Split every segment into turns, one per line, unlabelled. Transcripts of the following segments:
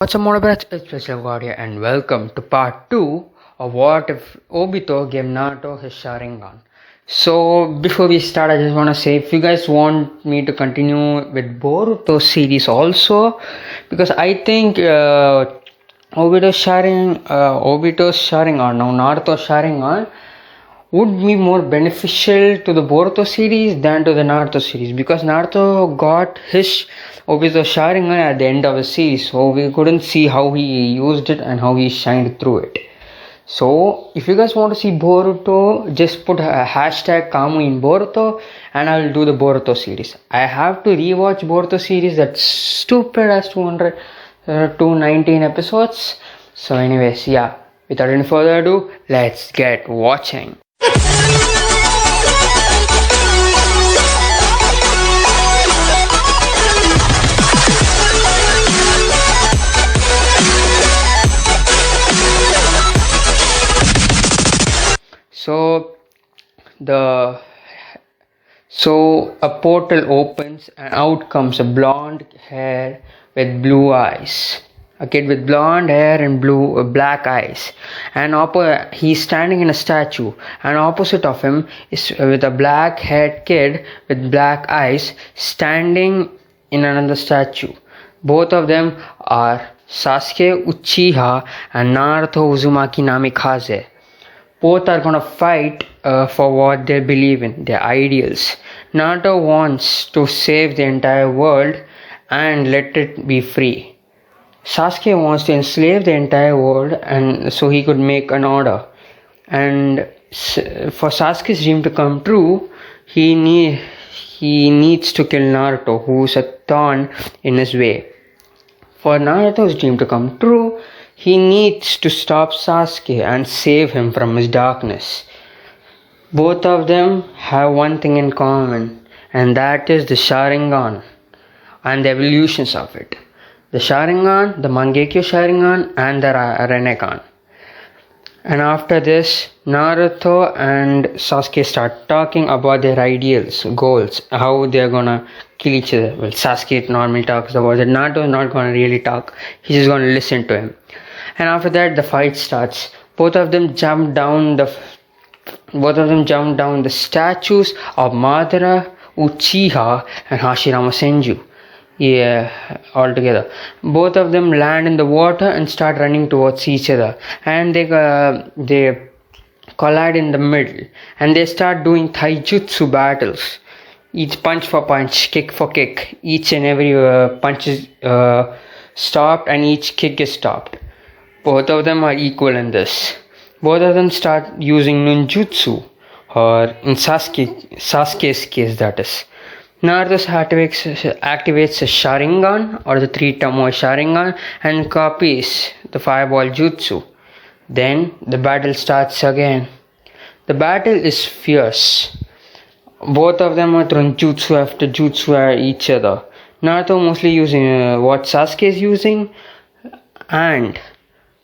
What's up, Motorbats? It's Special God here, and welcome to part 2 of What If Obito gave Naruto his Sharingan. So, before we start, I just want to say if you guys want me to continue with Boruto series also, because I think Obito's Sharingan, now Naruto's Sharingan, would be more beneficial to the Boruto series than to the Naruto series, because Naruto got his Obito Sharingan at the end of the series, so we couldn't see how he used it and how he shined through it. So if you guys want to see Boruto, just put a hashtag Kamu in Boruto and I will do the Boruto series. I have to rewatch Boruto series, that's stupid as 219 episodes. So anyways, yeah, without any further ado, let's get watching. So a portal opens and out comes a blonde hair with blue eyes. A kid with blonde hair and black eyes. And he's standing in a statue. And opposite of him is with a black haired kid with black eyes standing in another statue. Both of them are Sasuke Uchiha and Naruto Uzumaki Namikaze. Both are gonna fight for what they believe in, their ideals. Naruto wants to save the entire world and let it be free. Sasuke wants to enslave the entire world and so he could make an order. And for Sasuke's dream to come true, he needs to kill Naruto, who's a thorn in his way. For Naruto's dream to come true, he needs to stop Sasuke and save him from his darkness. Both of them have one thing in common, and that is the Sharingan and the evolutions of it. The Sharingan, the Mangekyo Sharingan, and the Rinnegan. And after this, Naruto and Sasuke start talking about their ideals, goals, how they're gonna kill each other. Well, Sasuke normally talks about it. Naruto is not gonna really talk. He's just gonna listen to him. And after that, the fight starts. Both of them jump down the statues of Madara, Uchiha, and Hashirama Senju. Yeah, all together. Both of them land in the water and start running towards each other. And they collide in the middle. And they start doing taijutsu battles. Each punch for punch, kick for kick. Each and every punch is stopped and each kick is stopped. Both of them are equal in this. Both of them start using ninjutsu, or in Sasuke's case that is. Naruto activates a Sharingan, or the three Tomoe Sharingan, and copies the fireball jutsu. Then the battle starts again. The battle is fierce. Both of them are throwing jutsu after jutsu at each other. Naruto mostly using what Sasuke is using, and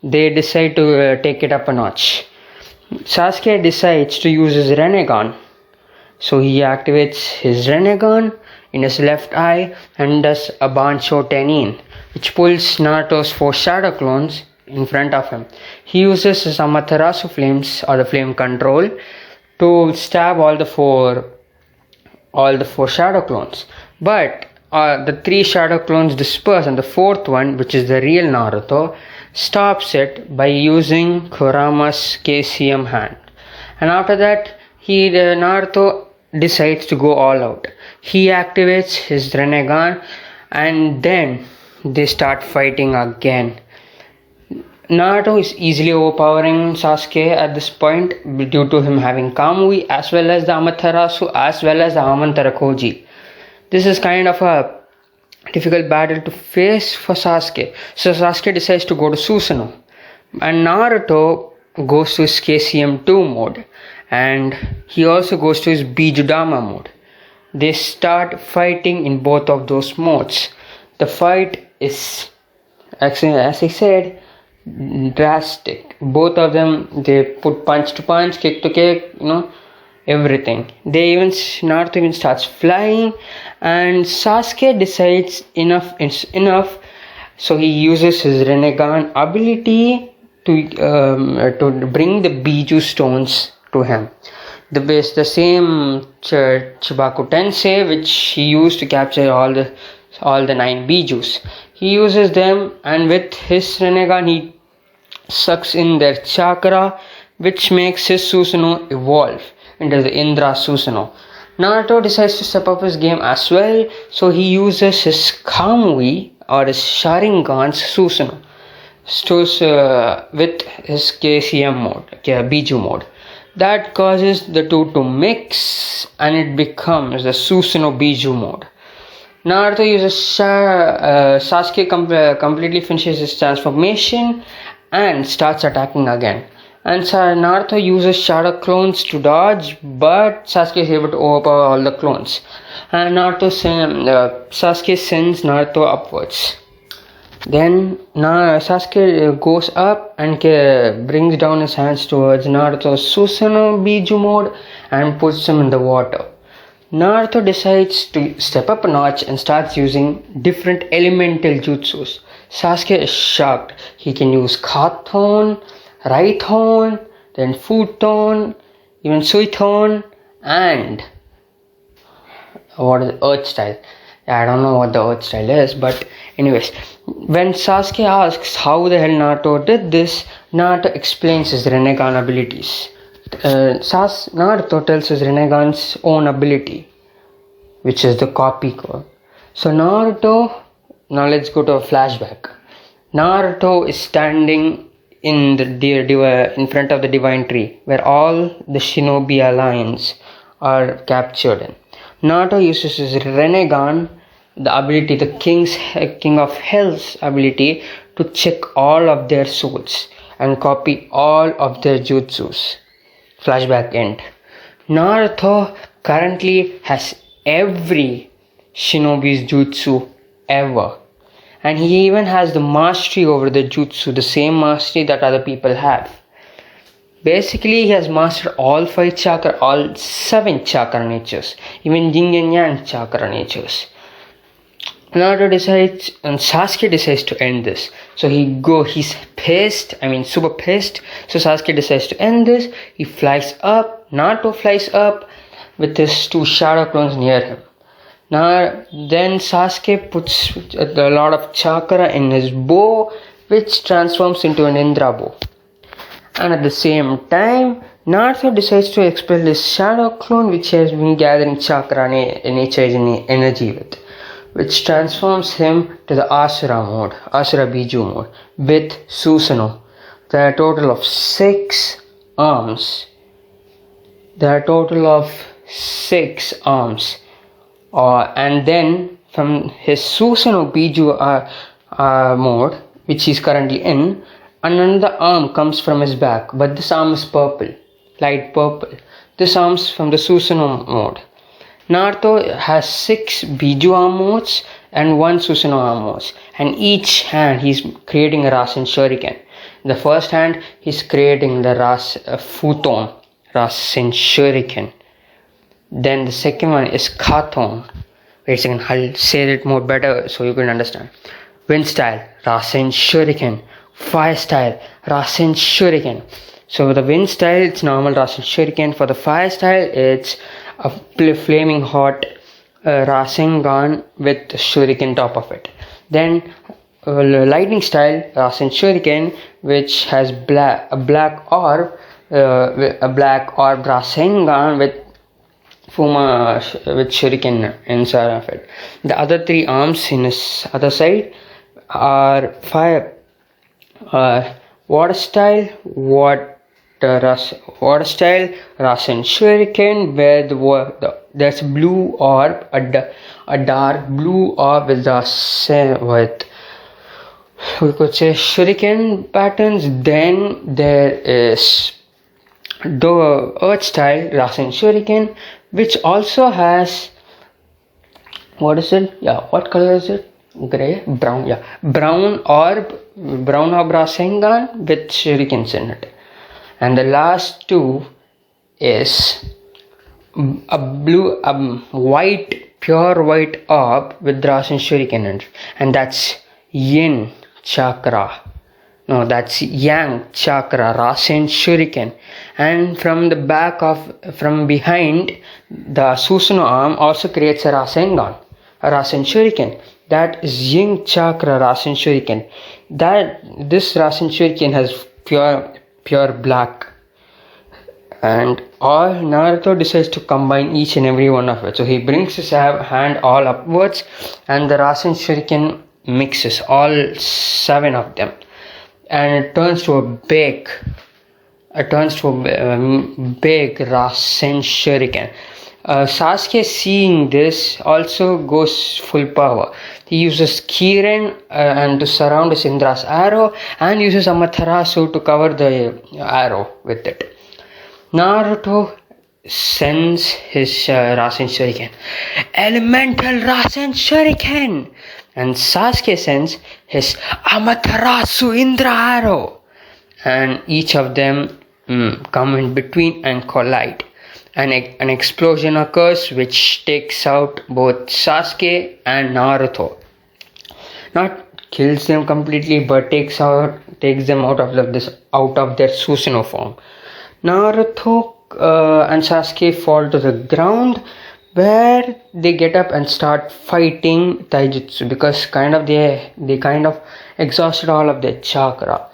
they decide to take it up a notch. Sasuke decides to use his Rinnegan. So he activates his Rinnegan in his left eye and does a Bansho Tenin, which pulls Naruto's 4 shadow clones in front of him. He uses his Amaterasu flames, or the flame control, to stab all the four shadow clones. But the 3 shadow clones disperse, and the 4th one, which is the real Naruto, stops it by using Kurama's KCM hand. And after that, Naruto decides to go all out. He activates his Rinnegan and then they start fighting again. Naruto is easily overpowering Sasuke at this point due to him having Kamui as well as the Amaterasu as well as the Amantara Koji. This is kind of a difficult battle to face for Sasuke. So Sasuke decides to go to Susanoo. And Naruto goes to his KCM2 mode. And he also goes to his Bijudama mode. They start fighting in both of those modes. The fight is, actually, as I said, drastic. Both of them, they put punch to punch, kick to kick, everything. Naruto even starts flying, and Sasuke decides enough is enough, So he uses his Rinnegan ability to bring the Biju stones to him. The same Chibaku Tensei which he used to capture all the 9 Bijus. He uses them, and with his Rinnegan he sucks in their chakra, which makes his Susanoo evolve into the Indra Susanoo. Naruto decides to step up his game as well, so he uses his Kamui or his Sharingan's Susanoo with his KCM mode, Biju mode. That causes the two to mix and it becomes the Susanoo Biju mode. Naruto uses Sasuke completely finishes his transformation and starts attacking again. And Naruto uses shadow clones to dodge, but Sasuke is able to overpower all the clones. And Sasuke sends Naruto upwards. Then Sasuke goes up and brings down his hands towards Naruto's Susanoo Biju mode and puts him in the water. Naruto decides to step up a notch and starts using different elemental jutsus. Sasuke is shocked. He can use Katon, Raiton, then Futon, even Suiton, and what is Earth style? I don't know what the Earth style is, but anyways, when Sasuke asks how the hell Naruto did this, Naruto explains his Rinnegan abilities. Naruto tells his Rinnegan's own ability, which is the copy code. So now let's go to a flashback. Naruto is standing in front of the divine tree where all the shinobi alliance are captured in. Naruto uses his Rinnegan, the ability, the king of hell's ability, to check all of their souls and copy all of their jutsus. Flashback end. Naruto currently has every shinobi's jutsu ever, and he even has the mastery over the jutsu, the same mastery that other people have. Basically, he has mastered all 5 chakra, all 7 chakra natures, even yin and yang chakra natures. Naruto decides, and Sasuke decides to end this. So he's pissed, super pissed. So Sasuke decides to end this. He flies up, Naruto flies up with his 2 shadow clones near him. Now, then Sasuke puts a lot of chakra in his bow, which transforms into an Indra bow. And at the same time, Naruto decides to expel his shadow clone, which has been gathering chakra and energy with, which transforms him to the Asura Biju mode, with Susanoo. There are a total of 6 arms. And then from his Susanoo Biju mode, which he's currently in, another arm comes from his back, but this arm is purple, light purple. This arm's from the Susanoo mode. Naruto has 6 Biju arm modes and 1 Susanoo arm modes, and each hand he's creating a Rasen Shuriken. In the first hand he's creating the Futon Rasen Shuriken. Then the second one is Katon. Wait a second, I'll say it more better so you can understand. Wind style, Rasen Shuriken. Fire style, Rasen Shuriken. So the wind style, it's normal Rasen Shuriken. For the fire style, it's a flaming hot Rasengan with Shuriken top of it. Then lightning style, Rasen Shuriken, which has a black orb Rasengan with Fuma with Shuriken inside of it. The other 3 arms in his other side are water style, Rasen Shuriken, where there's a blue orb, a dark blue orb with we could say Shuriken patterns. Then there is the earth style Rasen Shuriken, which also has, what color is it? Gray, brown, brown orb Rasengan with shurikens in it. And the last 2 is a white, pure white orb with Rasen Shuriken in it, and that's Yin chakra. No, that's Yang chakra, Rasen Shuriken. And from behind, the Susanoo arm also creates a Rasengan, a Rasen Shuriken. That is Yin chakra, Rasen Shuriken. This Rasen Shuriken has pure black. And all Naruto decides to combine each and every one of it. So he brings his hand all upwards, and the Rasen Shuriken mixes all 7 of them, and it turns to a big Rasen Shuriken. Sasuke, seeing this, also goes full power. He uses Kirin and to surround his Indra's arrow, and uses Amaterasu to cover the arrow with it. Naruto sends his Rasen Shuriken, Elemental Rasen Shuriken, and Sasuke sends his Amaterasu Indra arrow, and each of them come in between and collide. An explosion occurs which takes out both Sasuke and Naruto. Not kills them completely, but takes them out of their Susanoo form. Naruto and Sasuke fall to the ground, where they get up and start fighting taijutsu, because they kind of exhausted all of their chakra.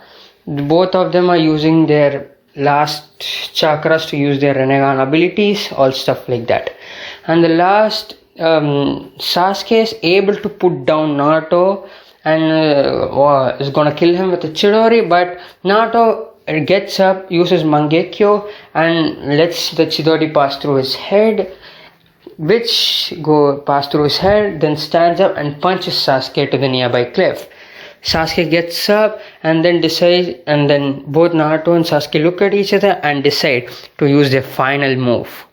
Both of them are using their last chakras to use their Rinnegan abilities, all stuff like that. And the last, Sasuke is able to put down Naruto and is gonna kill him with a Chidori, but Naruto gets up, uses Mangekyo, and lets the Chidori pass through his head, then stands up and punches Sasuke to the nearby cliff. Sasuke gets up and then both Naruto and Sasuke look at each other and decide to use their final move.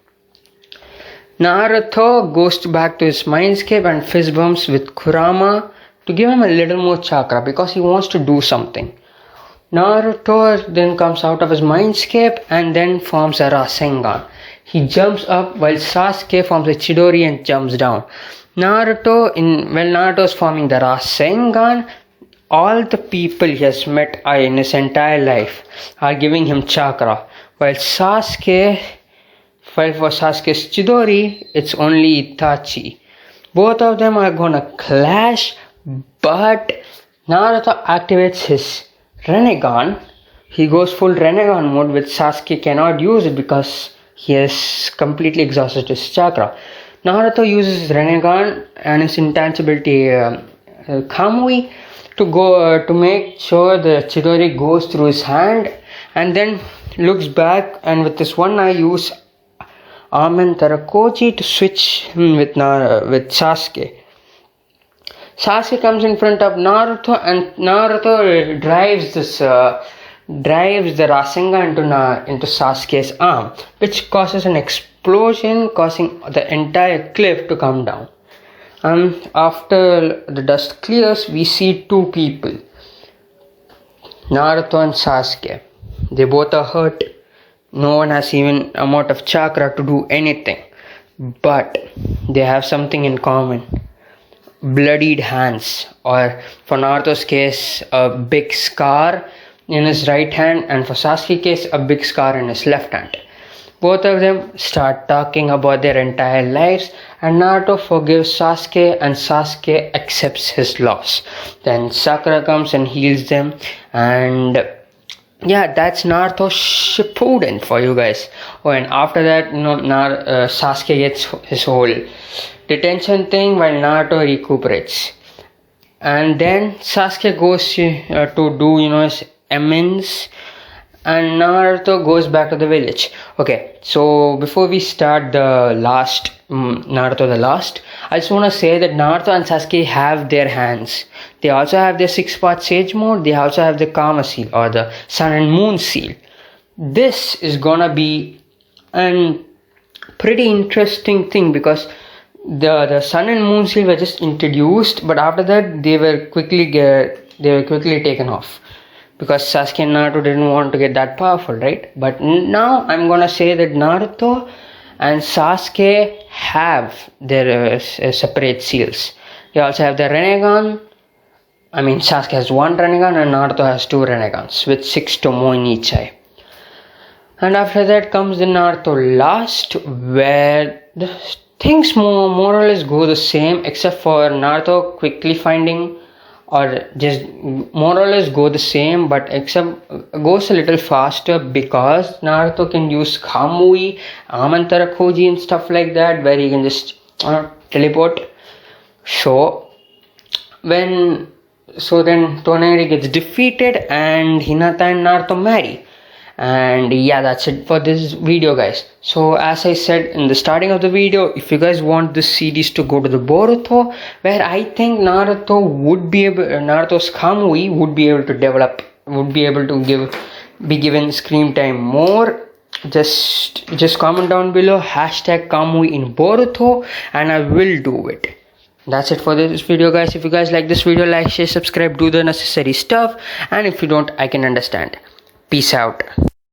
Naruto goes back to his mindscape and fist bumps with Kurama to give him a little more chakra, because he wants to do something. Naruto then comes out of his mindscape and then forms a Rasengan. He jumps up while Sasuke forms a Chidori and jumps down. Naruto is forming the Rasengan, all the people he has met in his entire life are giving him chakra, while for Sasuke's Chidori, it's only Itachi. Both of them are gonna clash, but Naruto activates his Rinnegan. He goes full Rinnegan mode, which Sasuke cannot use it because he has completely exhausted his chakra. Naruto uses his Rinnegan and his intangibility Kamui to make sure the Chidori goes through his hand, and then looks back and with this one eye use Amen Tarakoji to switch him with Sasuke. Sasuke comes in front of Naruto, and Naruto drives the Rasengan into Sasuke's arm, which causes an explosion, causing the entire cliff to come down. After the dust clears, we see 2 people, Naruto and Sasuke. They both are hurt. No one has even amount of chakra to do anything, but they have something in common: bloodied hands, or for Naruto's case, a big scar in his right hand, and for Sasuke's case, a big scar in his left hand. Both of them start talking about their entire lives, and Naruto forgives Sasuke, and Sasuke accepts his loss. Then Sakura comes and heals them, and yeah, that's Naruto Shippuden for you guys. Oh, and after that, Sasuke gets his whole detention thing while Naruto recuperates. And then Sasuke goes to do his amends, and Naruto goes back to the village. Okay, so before we start the last Naruto the Last, I just want to say that Naruto and Sasuke have their hands. They also have their 6-part Sage Mode. They also have the Karma Seal, or the Sun and Moon Seal. This is gonna be a pretty interesting thing, because the Sun and Moon Seal were just introduced, but after that they were quickly taken off, because Sasuke and Naruto didn't want to get that powerful, right? But now I'm gonna say that Naruto and Sasuke have their separate seals. They also have the Rinnegan, Sasuke has one Rinnegan and Naruto has two Rinnegans with 6 Tomo in each eye. And after that comes the Naruto last, where the things more or less go the same, except for Naruto quickly finding, or just more or less go the same, but except goes a little faster because Naruto can use Kamui, Amantara Koji and stuff like that, where he can just teleport. Then Toneri gets defeated and Hinata and Naruto marry. And yeah, that's it for this video, guys. So as I said in the starting of the video, if you guys want this series to go to the Boruto, where I think Naruto's Kamui would be able to develop, would be able to be given screen time more, just comment down below #Kamui in Boruto and I will do it. That's it for this video, guys. If you guys like this video, like, share, subscribe, do the necessary stuff, and if you don't, I can understand. Peace out.